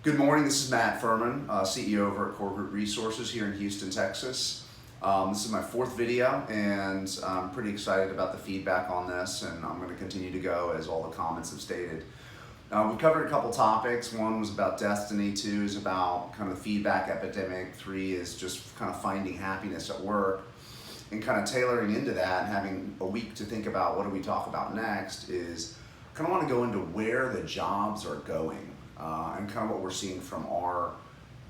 Good morning, this is Matt Fuhrman, CEO over at Core Group Resources here in Houston, Texas. This is my fourth video and I'm pretty excited about the feedback on this, and I'm going to continue to go as all the comments have stated. We've covered a couple topics. One was about destiny, two is about kind of the feedback epidemic, three is just kind of finding happiness at work. And kind of tailoring into that and having a week to think about what do we talk about next is kind of want to go into where the jobs are going. And kind of what we're seeing from our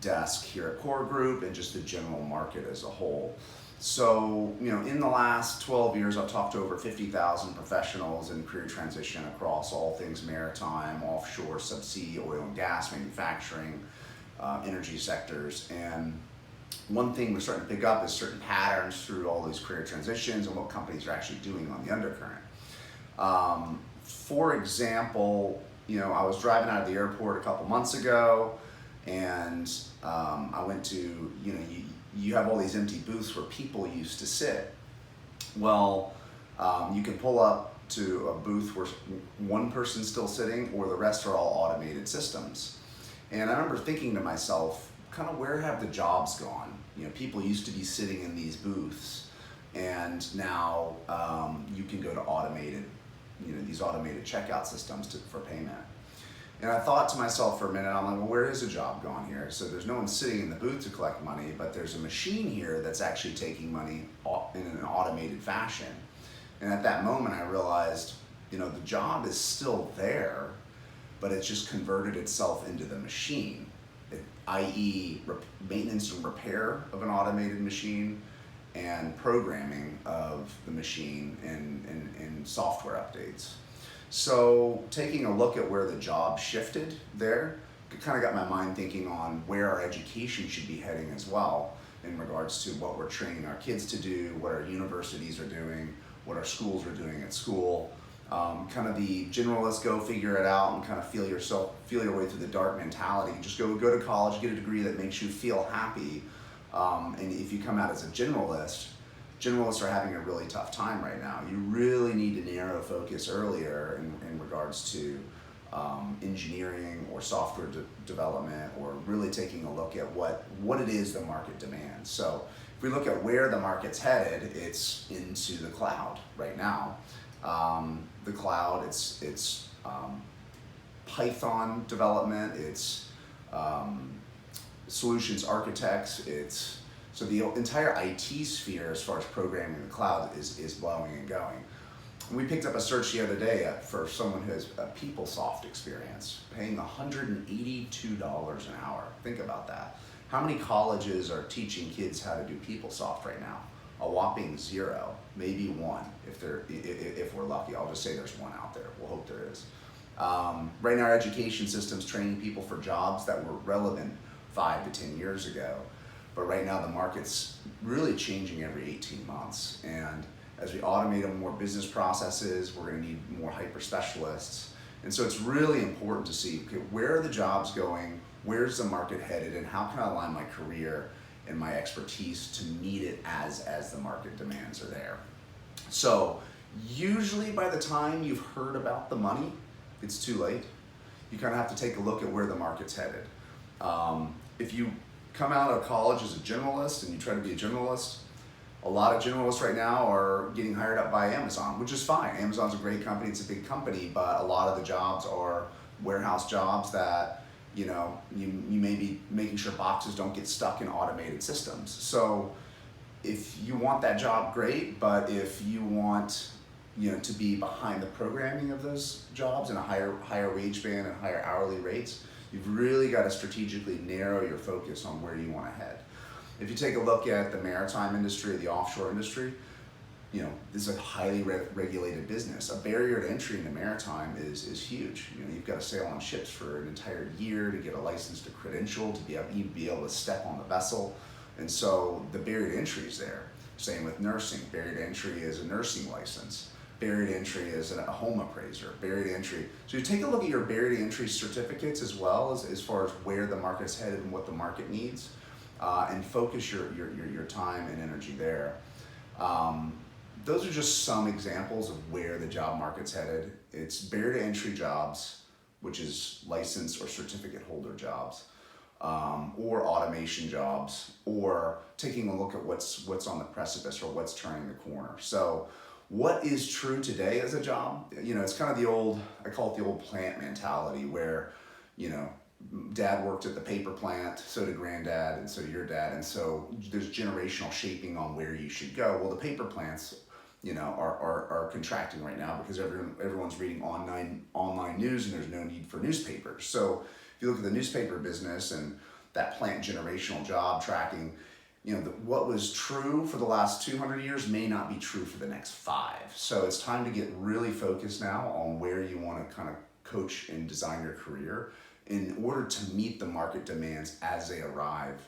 desk here at Core Group and just the general market as a whole. So, in the last 12 years, I've talked to over 50,000 professionals in career transition across all things maritime, offshore, subsea, oil and gas, manufacturing, energy sectors. And one thing we're starting to pick up is certain patterns through all these career transitions and what companies are actually doing on the undercurrent. For example, I was driving out of the airport a couple months ago, and I went to, you have all these empty booths where people used to sit. Well, you can pull up to a booth where one person's still sitting, or the rest are all automated systems. And I remember thinking to myself, kind of where have the jobs gone? People used to be sitting in these booths, and now you can go to these automated checkout systems for payment. And I thought to myself for a minute, I'm like, well, where is the job gone here? So there's no one sitting in the booth to collect money, but there's a machine here that's actually taking money in an automated fashion. And at that moment, I realized, the job is still there, but it's just converted itself into the machine, i.e. maintenance and repair of an automated machine and programming of the machine and software updates. So taking a look at where the job shifted there, kind of got my mind thinking on where our education should be heading as well in regards to what we're training our kids to do, what our universities are doing, what our schools are doing at school. Kind of the generalist, go figure it out and kind of feel your way through the dark mentality. Just go to college, get a degree that makes you feel happy. And if you come out as a generalists are having a really tough time right now. You really need to narrow focus earlier in regards to engineering or software development, or really taking a look at what it is the market demands. So if we look at where the market's headed, it's into the cloud right now. The cloud, it's Python development, it's solutions architects, so the entire IT sphere as far as programming the cloud is blowing and going. And we picked up a search the other day for someone who has a PeopleSoft experience, paying $182 an hour. Think about that. How many colleges are teaching kids how to do PeopleSoft right now? A whopping 0, maybe 1 if we're lucky. I'll just say there's 1 out there. We'll hope there is. Right now our education system's training people for jobs that were relevant 5 to 10 years ago. But right now the market's really changing every 18 months. And as we automate more business processes, we're gonna need more hyper specialists. And so it's really important to see, okay, where are the jobs going? Where's the market headed? And how can I align my career and my expertise to meet it as the market demands are there? So usually by the time you've heard about the money, it's too late. You kind of have to take a look at where the market's headed. If you come out of college as a generalist and you try to be a generalist, a lot of generalists right now are getting hired up by Amazon, which is fine. Amazon's a great company, it's a big company, but a lot of the jobs are warehouse jobs that you may be making sure boxes don't get stuck in automated systems. So if you want that job, great, but if you want to be behind the programming of those jobs and a higher wage band and higher hourly rates, you've really got to strategically narrow your focus on where you want to head. If you take a look at the maritime industry, the offshore industry, this is a highly regulated business. A barrier to entry into maritime is huge. You've got to sail on ships for an entire year to get a license to credential, to be able to step on the vessel. And so the barrier to entry is there. Same with nursing. Barrier to entry is a nursing license. Barrier to entry is a home appraiser. Barrier to entry. So you take a look at your barrier to entry certificates as well as far as where the market's headed and what the market needs, and focus your time and energy there. Those are just some examples of where the job market's headed. It's barrier to entry jobs, which is license or certificate holder jobs, or automation jobs, or taking a look at what's on the precipice or what's turning the corner. So what is true today as a job? It's kind of the old, I call it the old plant mentality where, dad worked at the paper plant, so did granddad, and so did your dad, and so there's generational shaping on where you should go. Well, the paper plants, are contracting right now because everyone's reading online news, and there's no need for newspapers. So if you look at the newspaper business and that plant generational job tracking, what was true for the last 200 years may not be true for the next 5. So it's time to get really focused now on where you want to kind of coach and design your career in order to meet the market demands as they arrive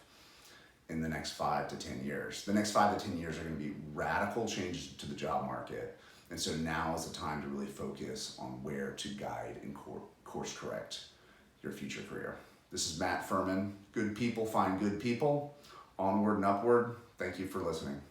in the next 5 to 10 years. The next 5 to 10 years are going to be radical changes to the job market. And so now is the time to really focus on where to guide and course correct your future career. This is Matt Fuhrman. Good people find good people. Onward and upward. Thank you for listening.